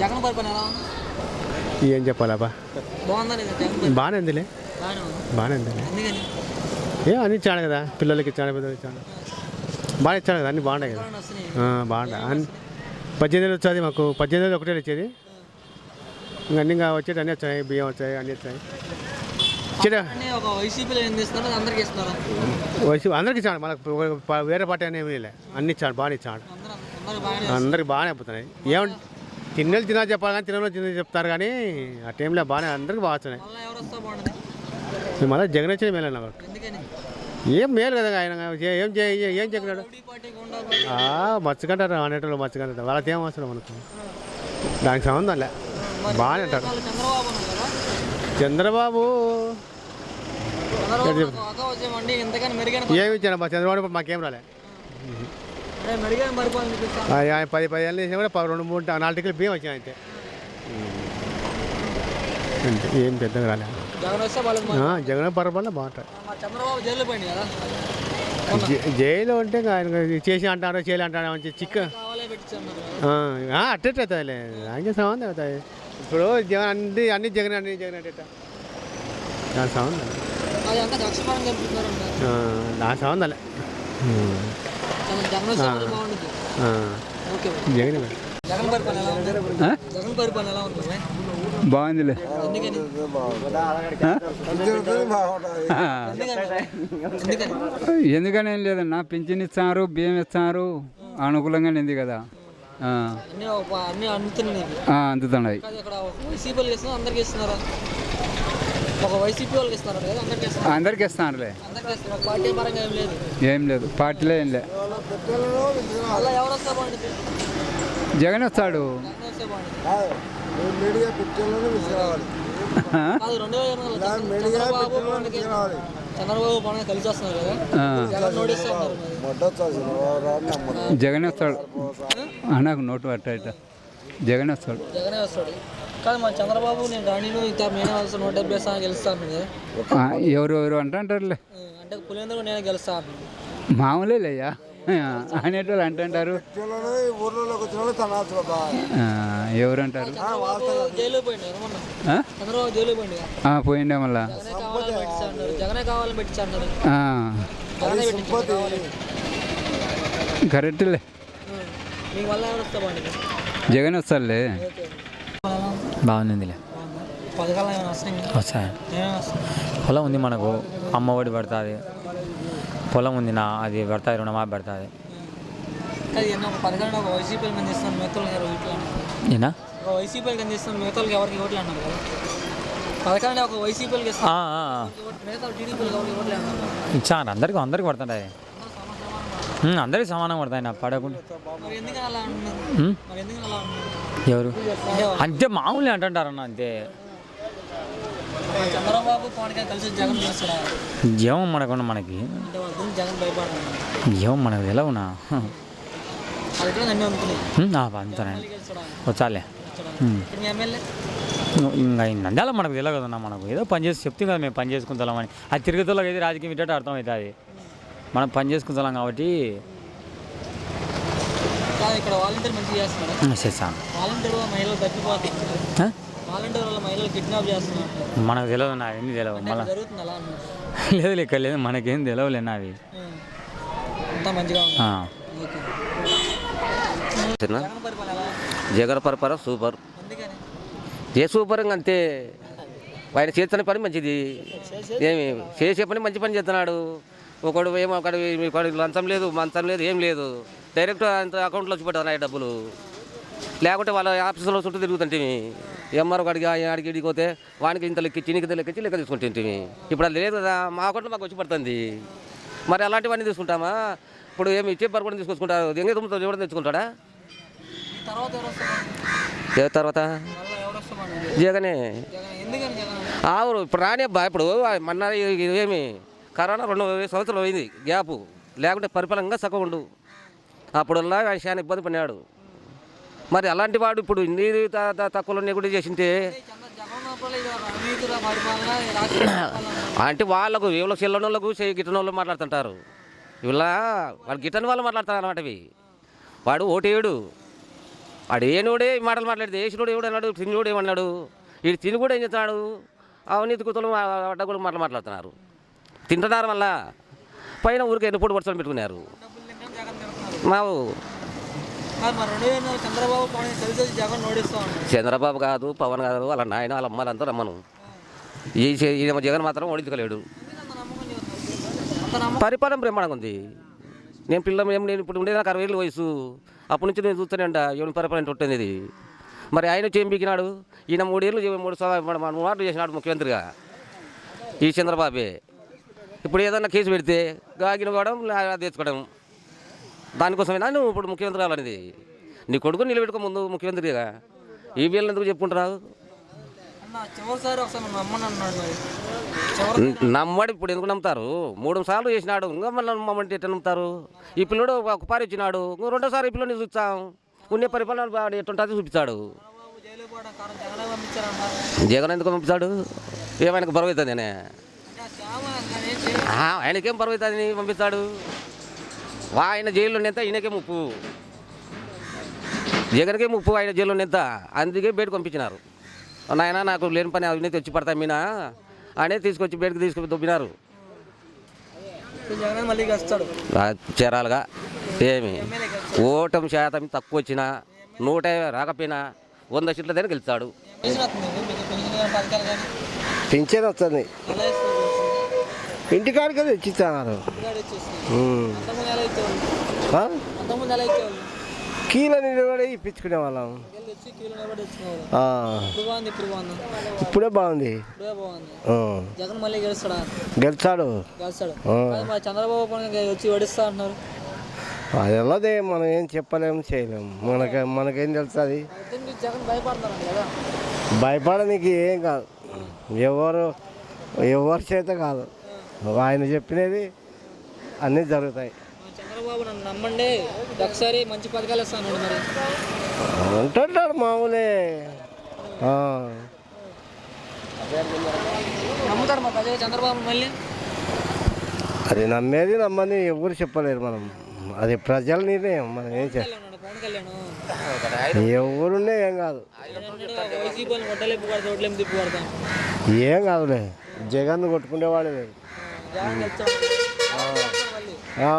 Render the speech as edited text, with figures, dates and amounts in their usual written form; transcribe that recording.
జగన్ పరిపాలన ఎలా ఉంది? ఏం చెప్పాలబ్బా, బాగుందా లేదా జగన్ బాగానే ఉందిలే, బాగానే ఉంది. బాగానే ఉందిలే. ఎందుకని అన్ని ఇచ్చాడు కదా, పిల్లలకి ఇచ్చాడు, పెద్దలకి ఇచ్చాడు, బాగా ఇచ్చాడు కదా, అన్నీ బాగున్నాయి కదా. పరిపాలన వస్తున్నాయి. బాగుంటాయి. 18 వచ్చేది మాకు, 18 ఒకటే వచ్చేది. ఇంకా అన్నీ ఇంకా వచ్చేది అన్నీ వచ్చాయి, బియ్యం వచ్చాయి, అన్నీ వచ్చాయి. అన్నీ ఒక వైసీపీలో ఏం చేస్తున్నారు, అందరికి ఇస్తున్నారు. అందరికి ఇచ్చాడు, మనకు వేరే పార్టీ అనేవి లే, అన్ని ఇచ్చాడు, బాగా ఇచ్చాడు, అందరూ బాగానే అందరికి బాగానే అయిపోతున్నాయి. ఏమంటే తిన్నెలు తినాలి చెప్పాలి కానీ తినలో తిన చెప్తారు కానీ ఆ టైంలో బాగానే అందరికి బాగా వచ్చినాయి. మళ్ళీ ఎవరు వస్తా బాగుంటుంది? మళ్ళీ జగన్ వచ్చేది మేలన్నా కాబట్టి ఎందుకని ఏం మేలు కదా ఆయన, ఏం చెప్పినాడు. రౌడీ పార్టీ గుండా పార్టీ మచ్చకంటారు అనేటోళ్ళు, మచ్చకంటారు వాళ్ళకి ఏం అవసరం మనకు, దానికి సంబంధం లే, బాగానే అంటారు. చంద్రబాబు ఉన్నారు కదా, చంద్రబాబు వచ్చేమండి ఎంతకని మెరుగైన ఏమి ఇచ్చాడు మా చంద్రబాబు, మాకేం రాలే. మెరుగైన పరిపాలన చూపిస్తాను. ఆయన 10 ఏళ్ళు చేసినా కూడా 2, 3, 4 టికెట్లు బియ్యం వచ్చాయి అంతే, అంతే, ఏం పెద్దగా రాలే. జగన్ వస్తే వాళ్ళకి జగన్ పరిపాలన బాగుంటుంది. చంద్రబాబు జైల్లో పోయింది కదా, జైలు అంటే ఆయన చేసి అంటారు, చేయలే అంటారు, మంచి చిక్క కావాలే పెట్టించారు. అట్టెట్ అవుతాయిలే, దానికి సంబంధం అవుతాయి. ఇప్పుడు జగన్ అన్ని జగన్ అట్టేట దాని సంబంధం, అది అంతా కక్షపాతం కలుపుతున్నారు. దాని సంబంధాలే. జగన్ వస్తే వాళ్ళకి బాగుంటుంది. ఓకే, జగన్ జగన్ పరిపాలన ఎలా ఉంది? జగన్ పరిపాలన ఎలా ఉంది? బాగుందిలే. ఎందుకని ఎందుకని ఏం లేదన్నా, పింఛన్ ఇస్తారు, బియ్యం ఇస్తారు, అనుకూలంగానే ఉంది కదా, అన్ని అందుతున్నాయి. అందుతున్నాయి. ఇక్కడ వైసీపీ వాళ్ళకి ఇస్తున్నారు, అందరికి ఇస్తున్నారు. ఒక వైసీపీ వాళ్ళకి ఇస్తున్నారు కదా, అందరికి ఇస్తున్నారు. అందరికి ఇస్తానులే, అందరికి ఇస్తున్నారు. పార్టీ పరంగా ఏం లేదు, ఏం లేదు, పార్టీలో ఏం లేదు. అలా ఎవరు వస్తే బాగుంటుంది? జగన్ వస్తాడు. జగన్ వస్తే బాగుంటుంది. కాదు, 2020 చంద్రబాబు పవన్ కలిసి వస్తున్నారు కదా, జగన్ నోటీస్ ఉన్నారు. జగన్ వస్తాడు, నాకు నోటు పట్ట జగన్ వస్తాడు. జగనే వస్తాడు. కాదు మా చంద్రబాబు నేను రాణిను ఇంత నేనే వస్తాను, 170 స్థానం గెలుస్తాను కదా. ఎవరు అంటారు, అంటే పులిందరూ నేనే గెలుస్తాను. మామూలేయ్యా అనేటోళ్ళు అంటుంటారు. ఎవరు అంటారు? జైలు పోయిండు చంద్రబాబు, జైలు పోయిండు పోయిండే మళ్ళా. జగనే కావాలని పెట్టించారు. కరెక్ట్లే, మీకు వల్ల ఎవరు వస్తా బాగుంది? జగన్ వస్తాడులే. బాగుందిలే. పథకాలు ఏమైనా వస్తాయి? వస్తాయి. పొలం ఉంది మనకు, అమ్మ ఒడి పడుతుంది, పొలం ఉంది, అది పడుతుంది, రుణమాఫీ పడుతుంది. అది ఒక పథకాలు ఒక వైసీపీకి అందిస్తాను, మిగతాలకి ఓట్లు ఏనా ఒక వైసీపీకి అందిస్తాను, మిగతాలకి ఎవరికి ఓట్లు అన్నారు కదా. పథకాలు ఒక వైసీపీకి ఇస్తాను, మిగతా టీడీపీకి ఎవరికి ఓట్లు అన్నారు. ఇచ్చాను, అందరికి పడుతుంటాయి, అందరికి సమానంగా పడతాయి. నాకు పడకుండా మరి ఎందుకని అలా అంటున్నారు? మరి ఎందుకని అలా అంటున్నారు? ఎవరు అంతే మామూలు అంటుంటారన్న, అంతే. చంద్రబాబు పవన్ కళ్యాణ్ కలిసి జగన్ చేస్తాడా? ఏమో మనకున్న మనకి, అంటే వాళ్ళ గురించి జగన్ భయపడుతున్నాడు. ఏమో మనకు తెలవునా, అది అన్నీ అనుకున్నాయి. అంతనే వచ్చాలే. మీ ఎమ్మెల్యే ఇంకా నంద్యాల మనకు తెలియదు కదన్నా, మనకు ఏదో పని చేసి చెప్తే కదా మేము పని చేసుకుంటామని. అది తిరుగుతులకు అయితే రాజకీయం ఇట్టట్టు అర్థం అవుతుంది, మనం పని చేసుకుంటాం కాబట్టి. ఇక్కడ వాలంటీర్ మంచిగా చేస్తున్నారు. చేస్తాను. వాలంటీర్ మహిళలు తప్పిపోతున్నారు, వాలంటీర్ వల్ల మహిళలు కిడ్నాప్ చేస్తున్నారు. మనకు తెలియదు, నా ఎన్ని తెలియదు మళ్ళీ. జరుగుతుంది అలా అన్నారు. లేదు లెక్క లేదు, మనకేం తెలియలేనా అవి. అంతా మంచిగా ఉంది. జగన్ పరిపాలన సూపర్. ఏ సూపర్ అంతే, ఆయన చేస్తున్న పని మంచిది, ఏమి చేసే పని మంచి పని చేస్తున్నాడు. ఒకడు ఏమో ఒకటి లంచం లేదు, మంచం లేదు, ఏం లేదు, డైరెక్ట్ అంత అకౌంట్లో వచ్చి పెడతాను డబ్బులు. లేకుంటే వాళ్ళ ఆఫీసులో చుట్టూ తిరుగుతుంటే ఎంఆర్ఓ అడిగి ఆడికి ఇడిగిపోతే వానికి ఇంత లెక్కించి నీకు లెక్కించి లెక్క తీసుకుంటుంటే. ఇప్పుడు అది లేదు కదా, మా అకౌంట్లో మాకు వచ్చి పడుతుంది. మరి అలాంటివన్నీ తీసుకుంటామా? ఇప్పుడు ఏమి పేపర్ కూడా తీసుకొచ్చుకుంటారు, దెంగే తుమ్ముతో ఎవరు తెచ్చుకుంటాడా? తర్వాత జగనే ఆవురు ఇప్పుడు రానే బా. ఇప్పుడు మొన్న ఏమి కరోనా 2 సంవత్సరాలు అయింది గ్యాపు, లేకుంటే పరిపాలనగా సగం ఉండు. అప్పుడల్లా ఆయన చాలా ఇబ్బంది పడినాడు. మరి అలాంటి వాడు ఇప్పుడు ఇన్ని తక్కువలో కూడా చేసింటే అంటే వాళ్ళకు ఎవరో చెల్లని వాళ్ళకు గిట్టని వాళ్ళు మాట్లాడుతుంటారు, వీళ్ళ వాళ్ళు గిట్టని వాళ్ళు మాట్లాడతారు అన్నమాట. వాడు ఓటేయడు, వాడు ఏనోడే మాటలు మాట్లాడితే వేసినోడు ఏమన్నాడు, తిన్నోడు ఏమన్నాడు, వీడు తిని కూడా ఏం చేస్తున్నాడు, అవినీతి కుతలు అడ్డ కూడా మాట్లాడుతున్నారు. తింటున్నారు మళ్ళా పైన ఊరికి ఎన్నిపోటు పడుచుకొని పెట్టుకున్నారు. మావు చంద్రబాబు కాదు, పవన్ కాదు, వాళ్ళ నాయన వాళ్ళ అమ్మాలంతా రమ్మను. ఈ జగన్ మాత్రం ఓడించుకోలేడు. పరిపాలన బ్రహ్మాండంగా ఉంది. నేను ఇప్పుడు ఉండేది నాకు 60 ఏళ్ళ వయసు. అప్పటి నుంచి నేను చూస్తూనే ఉంటా ఎవరి పరిపాలన ఉంటుంది ఇది. మరి ఆయన వచ్చి ఏం పీకినాడు? ఈయన 3 ఏళ్ళు 3 మార్లు చేసినాడు ముఖ్యమంత్రిగా ఈ చంద్రబాబే. ఇప్పుడు ఏదన్నా కేసు పెడితే గాగిన పోవడం తెచ్చుకోవడం, దానికోసమైనా నువ్వు ఇప్పుడు ముఖ్యమంత్రి కావాలనేది. నీ కొడుకు నిలబెట్టుకో ముందు ముఖ్యమంత్రిగా. ఈ వీళ్ళని ఎందుకు చెప్పుకుంటున్నావు? నమ్మడు. ఇప్పుడు ఎందుకు నమ్ముతారు? 3 సార్లు చేసినాడు, ఇంకా మళ్ళీ నమ్మమంటే ఎట్లా నమ్ముతారు? ఈ పిల్లడు ఒకసారి వచ్చినాడు, ఇంకో 2వ సారి ఈ పిల్లని చూస్తాం. ఉండే పరిపాలన ఎట్టుంటుంది చూపిస్తాడు. జగన్ ఎందుకు పంపిస్తాడు? ఏమైనా బరువు అవుతుంది అనే ఆయనకేం బరువు అవుతుంది పంపిస్తాడు? ఆయన జైల్లో ఎంత, ఈయనకే ముప్పు. జగన్కే ముప్పు, ఆయన జైల్లో ఎంత. అందుకే బయటకు పంపించినారు. నాయన నాకు లేని పని అవినీతి వచ్చి పడతా మీనా అనే తీసుకొచ్చి బయటకు తీసుకొని దొబ్బినారు. చేరాలుగా ఏమి ఓటమి శాతం తక్కువ వచ్చినా 150 రాకపోయినా 100 సీట్ల దగ్గర గెలుస్తాడు. పింఛన్ వస్తుంది, ఇంటికాడికి తెచ్చిస్తున్నారు. కీలో నిలబడి ఇప్పించుకునే వాళ్ళం. ఇప్పుడే బాగుంది. గెలిచాడు. చంద్రబాబు వచ్చి ఓడిస్తా అంటున్నారు. అది వెళ్ళదే, మనం ఏం చెప్పలేము చేయలేము. మనకేం తెలుస్తుంది? భయపడనీకి ఏం కాదు, ఎవరి చేత కాదు. ఆయన చెప్పినది అన్నీ జరుగుతాయి. చంద్రబాబు నన్ను నమ్మండి, ఒకసారి మంచి పథకాలు ఇస్తాను మరి అంటుంటాడు మామూలే. నమ్ముతారు మా ప్రజలు చంద్రబాబు మళ్ళీ? అది నమ్మేది నమ్మని ఎవరు చెప్పలేరు. మనం అది ప్రజల నిర్ణయం. మనం ఏం చేస్తాం? పవన్ కళ్యాణ్ ఎవరున్నా ఏం కాదు, వైసీపీని కొట్టలేపు కొడతా, ఓట్లేం తిప్పి కొడతాం. ఏం కాదులే. జగన్ కొట్టుకునేవాడే లేదు. జగన్ గెలిచాం. ఆ.